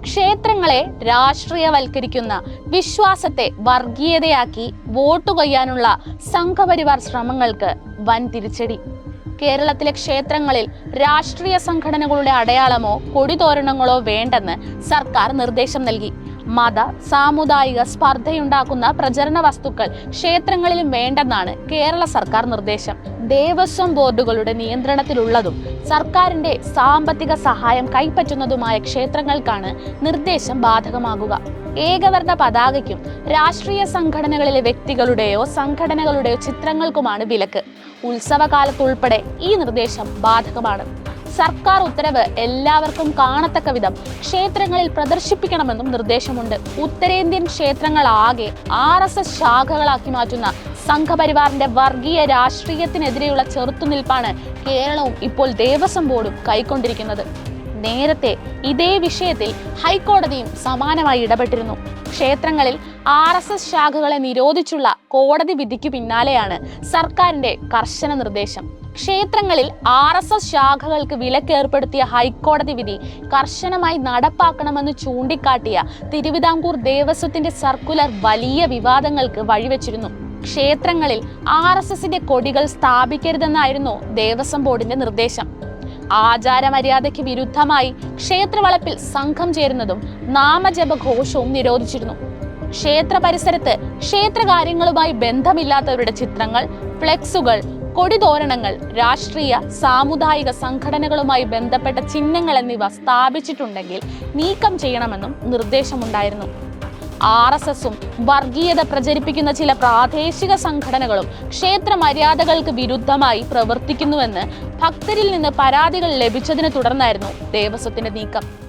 ക്ഷേത്രങ്ങളെ രാഷ്ട്രീയവൽക്കരിക്കുന്ന, വിശ്വാസത്തെ വർഗീയതയാക്കി വോട്ടു കൊയ്യാനുള്ള സംഘപരിവാർ ശ്രമങ്ങൾക്ക് വൻ തിരിച്ചടി. കേരളത്തിലെ ക്ഷേത്രങ്ങളിൽ രാഷ്ട്രീയ സംഘടനകളുടെ അടയാളമോ കൊടിതോരണങ്ങളോ വേണ്ടെന്ന് സർക്കാർ നിർദ്ദേശം നൽകി. മത സാമുദായിക സ്പർദ്ധയുണ്ടാക്കുന്ന പ്രചരണ വസ്തുക്കൾ ക്ഷേത്രങ്ങളിലും വേണ്ടെന്നാണ് കേരള സർക്കാർ നിർദ്ദേശം. ദേവസ്വം ബോർഡുകളുടെ നിയന്ത്രണത്തിലുള്ളതും സർക്കാരിന്റെ സാമ്പത്തിക സഹായം കൈപ്പറ്റുന്നതുമായ ക്ഷേത്രങ്ങൾക്കാണ് നിർദ്ദേശം ബാധകമാകുക. ഏകവർണ്ണ പതാകയ്ക്കും രാഷ്ട്രീയ സംഘടനകളിലെ വ്യക്തികളുടെയോ സംഘടനകളുടെയോ ചിത്രങ്ങൾക്കുമാണ് വിലക്ക്. ഉത്സവകാലത്തുൾപ്പെടെ ഈ നിർദ്ദേശം ബാധകമാണ്. സർക്കാർ ഉത്തരവ് എല്ലാവർക്കും കാണത്തക്ക വിധം ക്ഷേത്രങ്ങളിൽ പ്രദർശിപ്പിക്കണമെന്നും നിർദ്ദേശമുണ്ട്. ഉത്തരേന്ത്യൻ ക്ഷേത്രങ്ങളാകെ RSS ശാഖകളാക്കി മാറ്റുന്ന സംഘപരിവാറിന്റെ വർഗീയ രാഷ്ട്രീയത്തിനെതിരെയുള്ള ചെറുത്തുനിൽപ്പാണ് കേരളവും ഇപ്പോൾ ദേവസ്വം ബോർഡും കൈക്കൊണ്ടിരിക്കുന്നത്. നേരത്തെ ഇതേ വിഷയത്തിൽ ഹൈക്കോടതിയും സമാനമായി ഇടപെട്ടിരുന്നു. ക്ഷേത്രങ്ങളിൽ RSS ശാഖകളെ നിരോധിച്ചുള്ള കോടതി വിധിക്കു പിന്നാലെയാണ് സർക്കാരിന്റെ കർശന നിർദ്ദേശം. ക്ഷേത്രങ്ങളിൽ RSS ശാഖകൾക്ക് വിലക്കേർപ്പെടുത്തിയ ഹൈക്കോടതി വിധി കർശനമായി നടപ്പാക്കണമെന്ന് ചൂണ്ടിക്കാട്ടിയ തിരുവിതാംകൂർ ദേവസ്വത്തിന്റെ സർക്കുലർ വലിയ വിവാദങ്ങൾക്ക് വഴിവെച്ചിരുന്നു. ക്ഷേത്രങ്ങളിൽ RSSന്റെ കൊടികൾ സ്ഥാപിക്കരുതെന്നായിരുന്നു ദേവസ്വം ബോർഡിന്റെ നിർദ്ദേശം. ആചാരമര്യാദയ്ക്ക് വിരുദ്ധമായി ക്ഷേത്രവളപ്പിൽ സംഘം ചേരുന്നതും നാമജപഘോഷവും നിരോധിച്ചിരുന്നു. ക്ഷേത്ര പരിസരത്ത് ക്ഷേത്രകാര്യങ്ങളുമായി ബന്ധമില്ലാത്തവരുടെ ചിത്രങ്ങൾ, ഫ്ലെക്സുകൾ, കൊടിതോരണങ്ങൾ, രാഷ്ട്രീയ സാമുദായിക സംഘടനകളുമായി ബന്ധപ്പെട്ട ചിഹ്നങ്ങൾ എന്നിവ സ്ഥാപിച്ചിട്ടുണ്ടെങ്കിൽ നീക്കം ചെയ്യണമെന്നും നിർദ്ദേശമുണ്ടായിരുന്നു. RSSും വർഗീയത പ്രചരിപ്പിക്കുന്ന ചില പ്രാദേശിക സംഘടനകളും ക്ഷേത്ര മര്യാദകൾക്ക് വിരുദ്ധമായി പ്രവർത്തിക്കുന്നുവെന്ന് ഭക്തരിൽ നിന്ന് പരാതികൾ ലഭിച്ചതിനെ തുടർന്നായിരുന്നു ദേവസ്വത്തിന്റെ നീക്കം.